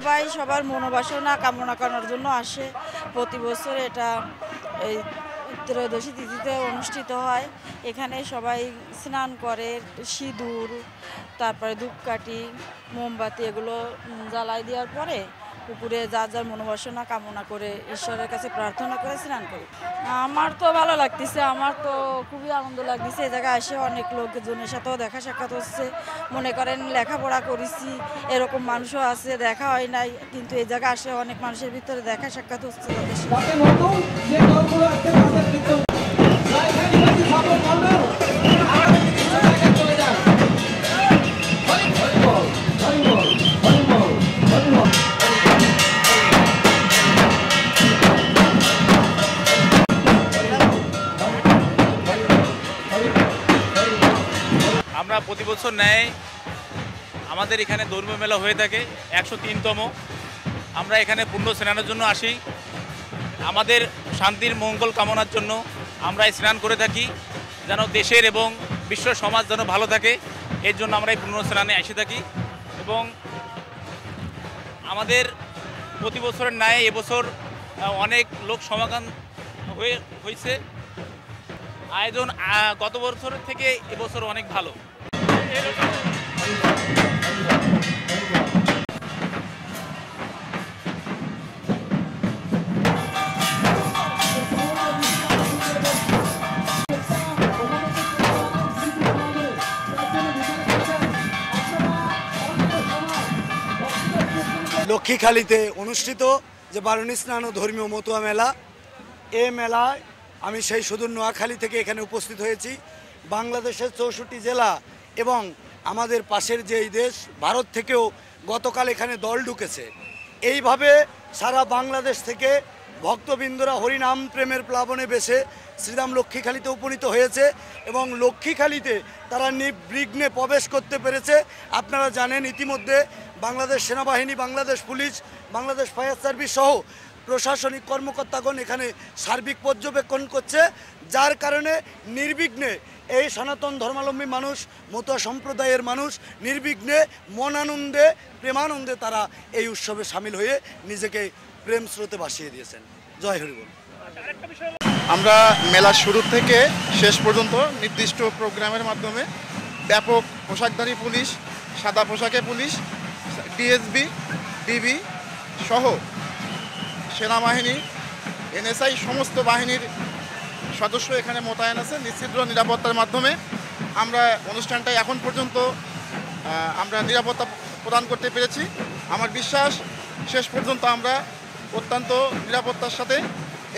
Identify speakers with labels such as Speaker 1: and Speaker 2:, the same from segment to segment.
Speaker 1: সবাই সবার মনোবাসনা কামনা করার জন্য আসে। প্রতি বছর এটা এই ত্রয়োদশী তিথিতে অনুষ্ঠিত হয়। এখানে সবাই স্নান করে, সিঁদুর, তারপরে ধূপকাঠি, মোমবাতি এগুলো জ্বালাই দেওয়ার পরে পুকুরে যার যার মনোবাসনা কামনা করে ঈশ্বরের কাছে প্রার্থনা করে স্নান করে। আমার তো ভালো লাগতেছে, আমার তো খুবই আনন্দ লাগতেছে। এই জায়গায় এসে অনেক লোকজনের সাথেও দেখা সাক্ষাৎ হচ্ছে। মনে করেন লেখাপড়া করেছি, এরকম মানুষও আছে, দেখা হয় নাই, কিন্তু এই জায়গায় আসে অনেক মানুষের ভিতরে দেখা সাক্ষাৎ হচ্ছে তাদের সাথে।
Speaker 2: আমরা প্রতি বছর ন্যায় আমাদের এখানে ধর্মীয় মেলা হয়ে থাকে 103তম। আমরা এখানে পুণ্য স্নানের জন্য আসি, আমাদের শান্তির মঙ্গল কামনার জন্য আমরা এই স্নান করে থাকি, যেন দেশের এবং বিশ্ব সমাজ যেন ভালো থাকে, এর জন্য আমরা এই পুণ্য স্নানে এসে থাকি। এবং আমাদের প্রতি বছরের ন্যায় এবছর অনেক লোক সমাগম হয়েছে। আয়োজন গত বছরের থেকে এবছর অনেক ভালো।
Speaker 3: লক্ষ্মীখালীতে অনুষ্ঠিত যে বারুণী স্নান ও ধর্মীয় মতুয়া মেলা, এ মেলায় আমি সেই সুদূর নোয়াখালী থেকে এখানে উপস্থিত হয়েছি। বাংলাদেশের 64 জেলা এবং আমাদের পাশের যেই দেশ ভারত থেকেও গতকাল এখানে দল ঢুকেছে। এইভাবে সারা বাংলাদেশ থেকে ভক্তবৃন্দরা হরিনাম প্রেমের প্লাবনে বেশে শ্রীরাম লক্ষ্মীখালীতে উপনীত হয়েছে এবং লক্ষ্মীখালীতে তারা নির্বিঘ্নে প্রবেশ করতে পেরেছে। আপনারা জানেন ইতিমধ্যে বাংলাদেশ সেনাবাহিনী, Bangladesh police, Bangladesh fire service সহ প্রশাসনিক কর্মকর্তাগণ এখানে সার্বিক পর্যবেক্ষণ করছে, যার কারণে নির্বিঘ্নে এই সনাতন ধর্মাবলম্বী মানুষ, মতুয়া সম্প্রদায়ের মানুষ নির্বিঘ্নে মনানন্দে প্রেমানন্দে তারা এই উৎসবে সামিল হয়ে নিজেকে প্রেম স্রোতে ভাসিয়ে দিয়েছেন। জয় হরিবল।
Speaker 4: আমরা মেলার শুরু থেকে শেষ পর্যন্ত নির্দিষ্ট প্রোগ্রামের মাধ্যমে ব্যাপক পোশাকধারী পুলিশ, সাদা পোশাকে পুলিশ, ডিএসবি, ডিবি সহ সেনাবাহিনী, এনএসআই সমস্ত বাহিনীর সদস্য এখানে মোতায়েন আছে। নিশ্চিদ্র নিরাপত্তার মাধ্যমে আমরা অনুষ্ঠানটা এখন পর্যন্ত আমরা নিরাপত্তা প্রদান করতে পেরেছি। আমার বিশ্বাস শেষ পর্যন্ত আমরা অত্যন্ত নিরাপত্তার সাথে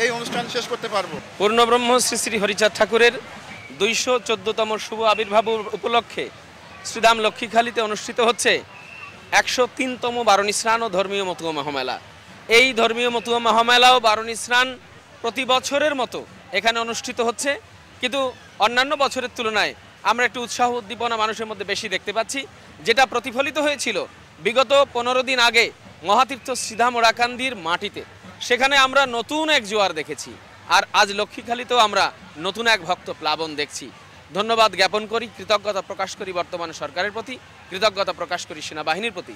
Speaker 4: এই অনুষ্ঠান শেষ করতে পারবো।
Speaker 5: পূর্ণব্রহ্ম শ্রী শ্রী হরিচাঁদ ঠাকুরের 214তম শুভ আবির্ভাব উপলক্ষে শ্রীধাম লক্ষ্মীখালীতে অনুষ্ঠিত হচ্ছে 103তম বারুণী স্নান ও ধর্মীয় মতুয়া মহামেলা। এই ধর্মীয় মতুয়া মহামেলা ও বারুণী স্নান প্রতি বছরের মতো এখানে অনুষ্ঠিত হচ্ছে, কিন্তু অন্যান্য বছরের তুলনায় আমরা একটু উৎসাহ উদ্দীপনা মানুষের মধ্যে বেশি দেখতে পাচ্ছি, যেটা প্রতিফলিত হয়েছিল বিগত 15 দিন আগে মহাতীর্থ শ্রীধাম ওরাকান্দির মাটিতে। সেখানে আমরা নতুন এক জোয়ার দেখেছি, আর আজ লক্ষ্মীখালীতেও আমরা নতুন এক ভক্ত প্লাবন দেখছি। ধন্যবাদ জ্ঞাপন করি, কৃতজ্ঞতা প্রকাশ করি বর্তমান সরকারের প্রতি, কৃতজ্ঞতা প্রকাশ করি সেনাবাহিনীর প্রতি,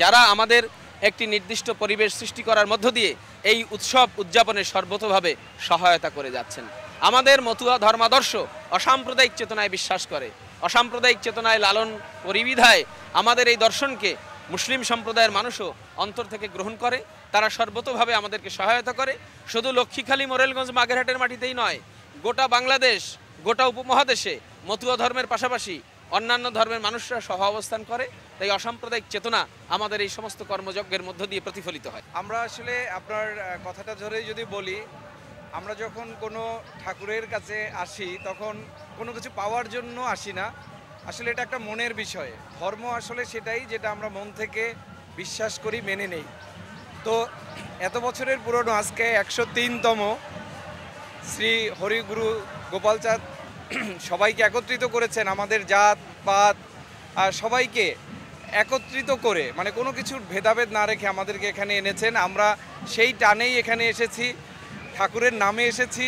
Speaker 5: যারা আমাদের একটি নির্দিষ্ট পরিবেশ সৃষ্টি করার মধ্য দিয়ে এই উৎসব উদযাপনে সর্বতোভাবে সহায়তা করে যাচ্ছেন। আমাদের মতুয়া ধর্মাদর্শ অসাম্প্রদায়িক চেতনায় বিশ্বাস করে, অসাম্প্রদায়িক চেতনায় লালন পরিবিধায় আমাদের এই দর্শনকে মুসলিম সম্প্রদায়ের মানুষও অন্তর থেকে গ্রহণ করে, তারা সর্বতোভাবে আমাদেরকে সহায়তা করে। শুধু লক্ষ্মীখালী, মোরেলগঞ্জ, মাগেরহাটের মাটিতেই নয়, গোটা বাংলাদেশ, গোটা উপমহাদেশে মতুয়া ধর্মের পাশাপাশি অন্যান্য ধর্মের মানুষরা সহ অবস্থান করে। তাই অসাম্প্রদায়িক চেতনা আমাদের এই সমস্ত কর্মযজ্ঞের মধ্য দিয়ে প্রতিফলিত হয়।
Speaker 6: আমরা আসলে আপনার কথাটা ধরেই যদি বলি, আমরা যখন কোনো ঠাকুরের কাছে আসি তখন কোনো কিছু পাওয়ার জন্য আসি না, আসলে এটা একটা মনের বিষয়। ধর্ম আসলে সেটাই যেটা আমরা মন থেকে বিশ্বাস করি, মেনে নেই। তো এত বছরের পুরনো আজকে 103তম শ্রী হরিগুরু গোপালচাঁদ সবাইকে একত্রিত করেছেন, আমাদের জাত পাত আর সবাইকে একত্রিত করে, মানে কোনো কিছুর ভেদাভেদ না রেখে আমাদেরকে এখানে এনেছেন। আমরা সেই টানেই এখানে এসেছি, ঠাকুরের নামে এসেছি।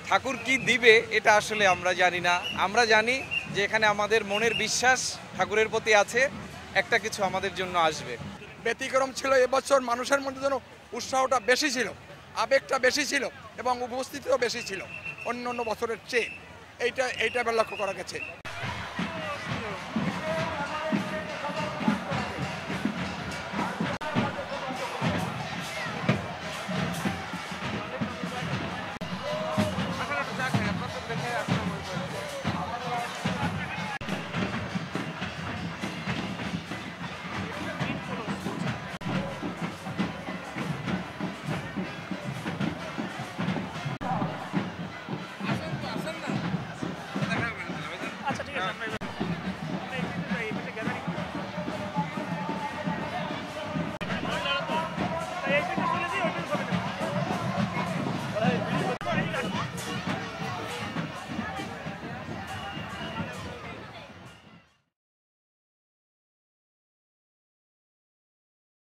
Speaker 6: ঠাকুর কি দিবে এটা আসলে আমরা জানি না, আমরা জানি যে এখানে আমাদের মনের বিশ্বাস ঠাকুরের প্রতি আছে, একটা কিছু আমাদের জন্য আসবে।
Speaker 7: ব্যতিক্রম ছিল। এবছর মানুষের মধ্যে যেন উৎসাহটা বেশি ছিল, আবেগটা বেশি ছিল এবং উপস্থিতিও বেশি ছিল অন্য অন্য বছরের চেয়ে। এইটা লক্ষ্য করা গেছে।